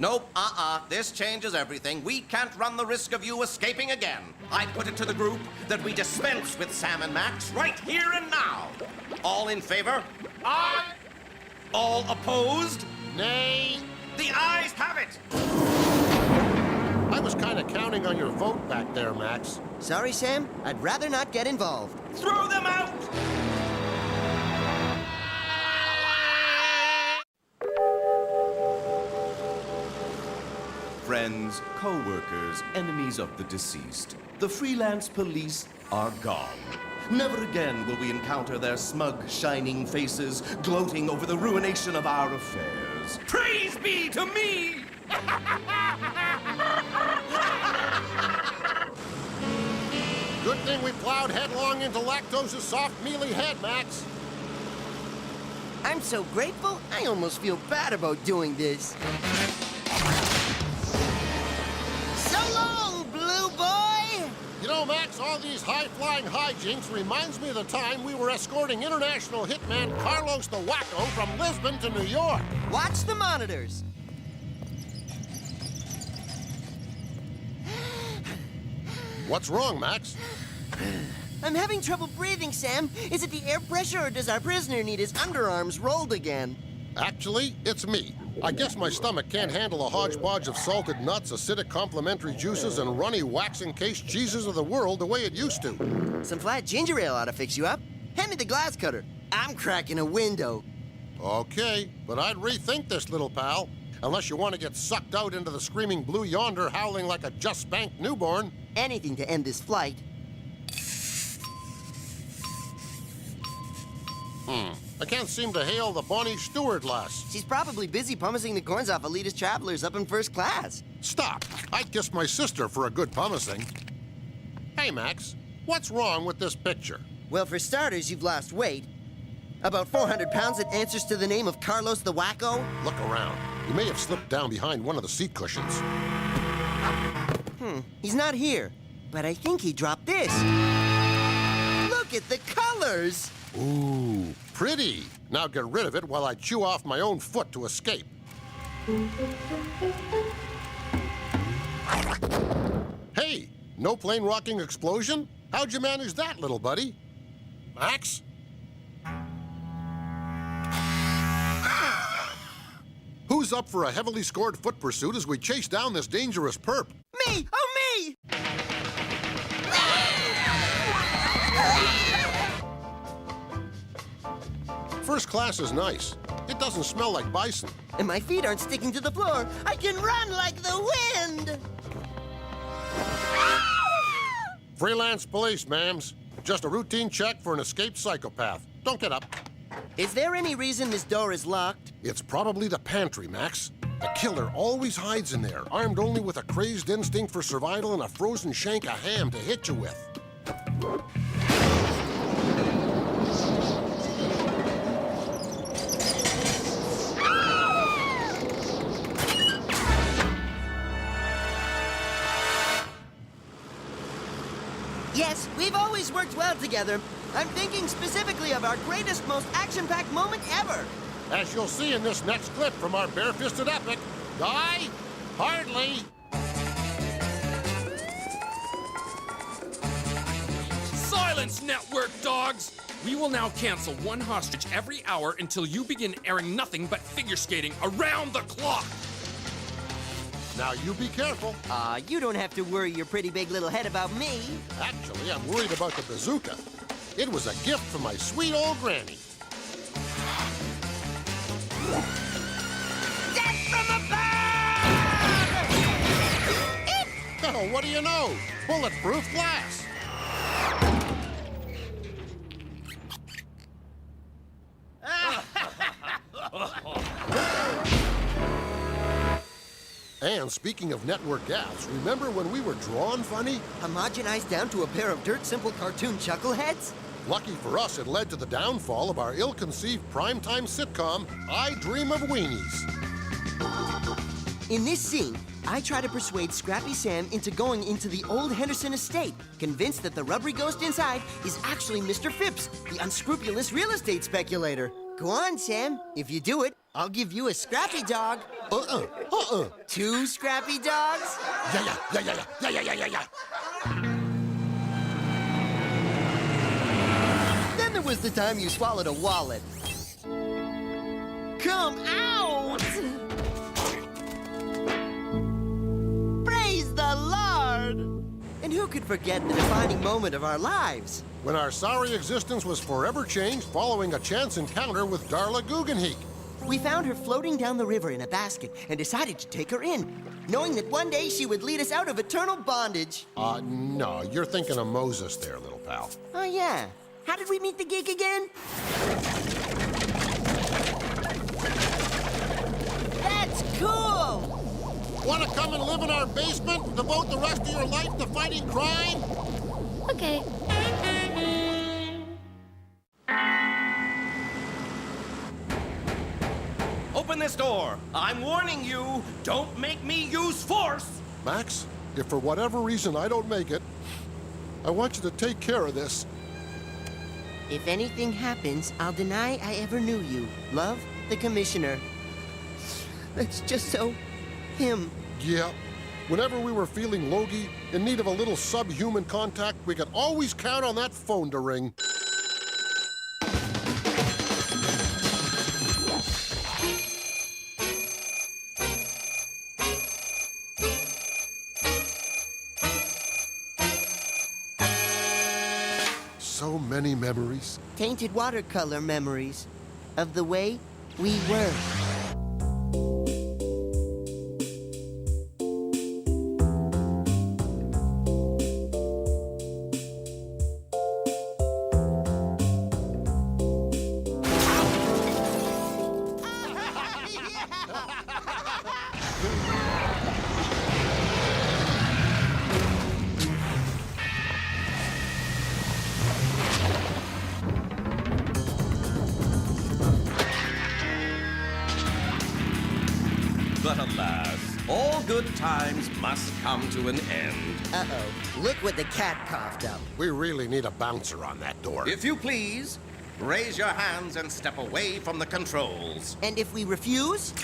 Nope, this changes everything. We can't run the risk of you escaping again. I put it to the group that we dispense with Sam and Max right here and now. All in favor? Aye. All opposed? Nay. The ayes have it. I was kind of counting on your vote back there, Max. Sorry, Sam. I'd rather not get involved. Throw them out! Friends, co-workers, enemies of the deceased, the freelance police are gone. Never again will we encounter their smug, shining faces gloating over the ruination of our affairs. Praise be to me! Good thing we plowed headlong into Lactose's soft, mealy head, Max. I'm so grateful, I almost feel bad about doing this. So long, Blue Boy! You know, Max, all these high-flying hijinks reminds me of the time we were escorting international hitman Carlos the Wacko from Lisbon to New York. Watch the monitors. What's wrong, Max? I'm having trouble breathing, Sam. Is it the air pressure, or does our prisoner need his underarms rolled again? Actually, it's me. I guess my stomach can't handle a hodgepodge of salted nuts, acidic complementary juices, and runny wax-encased cheeses of the world the way it used to. Some flat ginger ale ought to fix you up. Hand me the glass cutter. I'm cracking a window. Okay, but I'd rethink this, little pal. Unless you want to get sucked out into the screaming blue yonder howling like a just-spanked newborn. Anything to end this flight. I can't seem to hail the Bonnie Stewart lass. She's probably busy pumicing the corns off elitist travelers up in first class. Stop. I'd kiss my sister for a good pumicing. Hey, Max, what's wrong with this picture? Well, for starters, you've lost weight. About 400 pounds that answers to the name of Carlos the Wacko. Look around. You may have slipped down behind one of the seat cushions. He's not here, but I think he dropped this. Look at the colors! Ooh, pretty. Now get rid of it while I chew off my own foot to escape. Hey, no plane rocking explosion? How'd you manage that, little buddy? Max? Who's up for a heavily scored foot pursuit as we chase down this dangerous perp? Me! Oh, me! First class is nice. It doesn't smell like bison. And my feet aren't sticking to the floor. I can run like the wind! Freelance police, ma'ams. Just a routine check for an escaped psychopath. Don't get up. Is there any reason this door is locked? It's probably the pantry, Max. The killer always hides in there, armed only with a crazed instinct for survival and a frozen shank of ham to hit you with. Yes, we've always worked well together. I'm thinking specifically of our greatest, most action-packed moment ever. As you'll see in this next clip from our bare-fisted epic, Guy, hardly. Silence, network dogs! We will now cancel one hostage every hour until you begin airing nothing but figure skating around the clock! Now you be careful. You don't have to worry your pretty big little head about me. Actually, I'm worried about the bazooka. It was a gift from my sweet old granny. Death from above! Oh, what do you know? Bulletproof glass. And speaking of network gaffes, remember when we were drawn funny? Homogenized down to a pair of dirt simple cartoon chuckleheads? Lucky for us, it led to the downfall of our ill-conceived primetime sitcom, I Dream of Weenies. In this scene, I try to persuade Scrappy Sam into going into the old Henderson estate, convinced that the rubbery ghost inside is actually Mr. Phipps, the unscrupulous real estate speculator. Go on, Sam. If you do it, I'll give you a Scrappy dog. 2 scrappy dogs? Yeah. Then there was the time you swallowed a wallet. Come out! Praise the Lord! And who could forget the defining moment of our lives? When our sorry existence was forever changed following a chance encounter with Darla Guggenheek. We found her floating down the river in a basket and decided to take her in, knowing that one day she would lead us out of eternal bondage. No, you're thinking of Moses there, little pal. Oh, yeah. How did we meet the geek again? That's cool! Want to come and live in our basement? Devote the rest of your life to fighting crime? Okay. Open this door. I'm warning you. Don't make me use force. Max, if for whatever reason I don't make it, I want you to take care of this. If anything happens, I'll deny I ever knew you. Love, the Commissioner. That's just so... him. Yeah. Whenever we were feeling logy, in need of a little subhuman contact, we could always count on that phone to ring. So many memories. Tainted watercolor memories of the way we were. But alas, all good times must come to an end. Uh-oh. Look what the cat coughed up. We really need a bouncer on that door. If you please, raise your hands and step away from the controls. And if we refuse?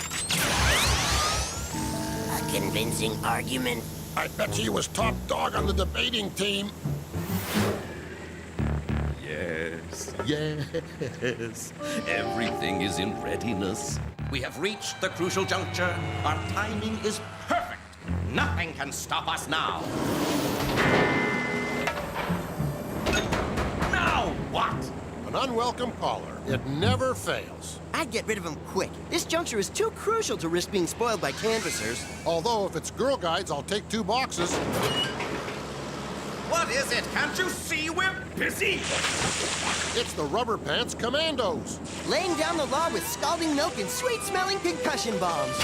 A convincing argument. I bet he was top dog on the debating team. Yes. Everything is in readiness. We have reached the crucial juncture. Our timing is perfect. Nothing can stop us now. Now what? An unwelcome caller. It never fails. I'd get rid of him quick. This juncture is too crucial to risk being spoiled by canvassers. Although, if it's Girl Guides, I'll take 2 boxes. What is it? Can't you see we're busy? It's the Rubber Pants Commandos. Laying down the law with scalding milk and sweet-smelling concussion bombs.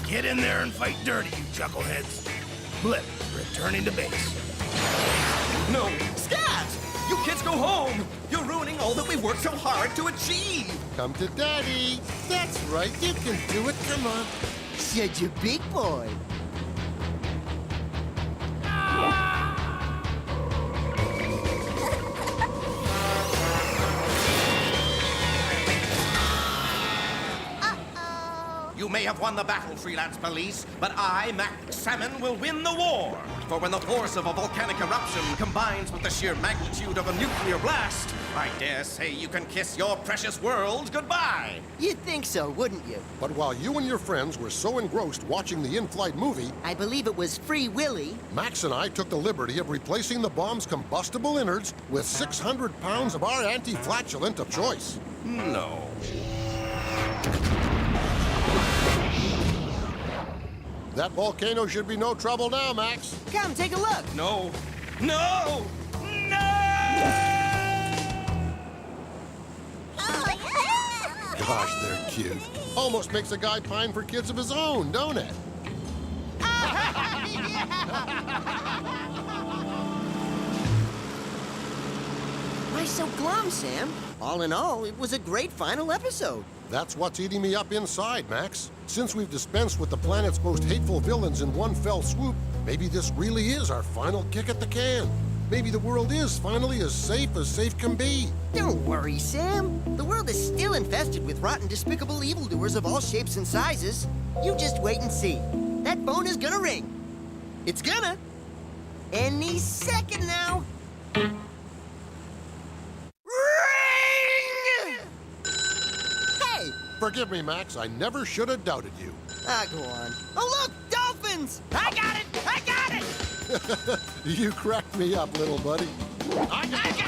Get in there and fight dirty, you chuckleheads. Blip, returning to base. No. Scat! You kids go home. You're ruining all that we worked so hard to achieve. Come to Daddy. That's right, you can do it. Come on. Such a big boy. You may have won the battle, freelance police, but I, Mac Salmon, will win the war. For when the force of a volcanic eruption combines with the sheer magnitude of a nuclear blast, I dare say you can kiss your precious world goodbye. You'd think so, wouldn't you? But while you and your friends were so engrossed watching the in-flight movie, I believe it was Free Willy. Max and I took the liberty of replacing the bomb's combustible innards with 600 pounds of our anti-flatulent of choice. No. That volcano should be no trouble now, Max. Come, take a look. No. No! No! Gosh, they're cute. Almost makes a guy pine for kids of his own, don't it? Why so glum, Sam? All in all, it was a great final episode. That's what's eating me up inside, Max. Since we've dispensed with the planet's most hateful villains in one fell swoop, maybe this really is our final kick at the can. Maybe the world is finally as safe can be. Don't worry, Sam. The world is still infested with rotten, despicable evildoers of all shapes and sizes. You just wait and see. That phone is gonna ring. It's gonna. Any second now. Ring! Hey! Forgive me, Max. I never should have doubted you. Ah, go on. Oh, look! Dolphins! I got it! I got it! You cracked me up, little buddy. I got it!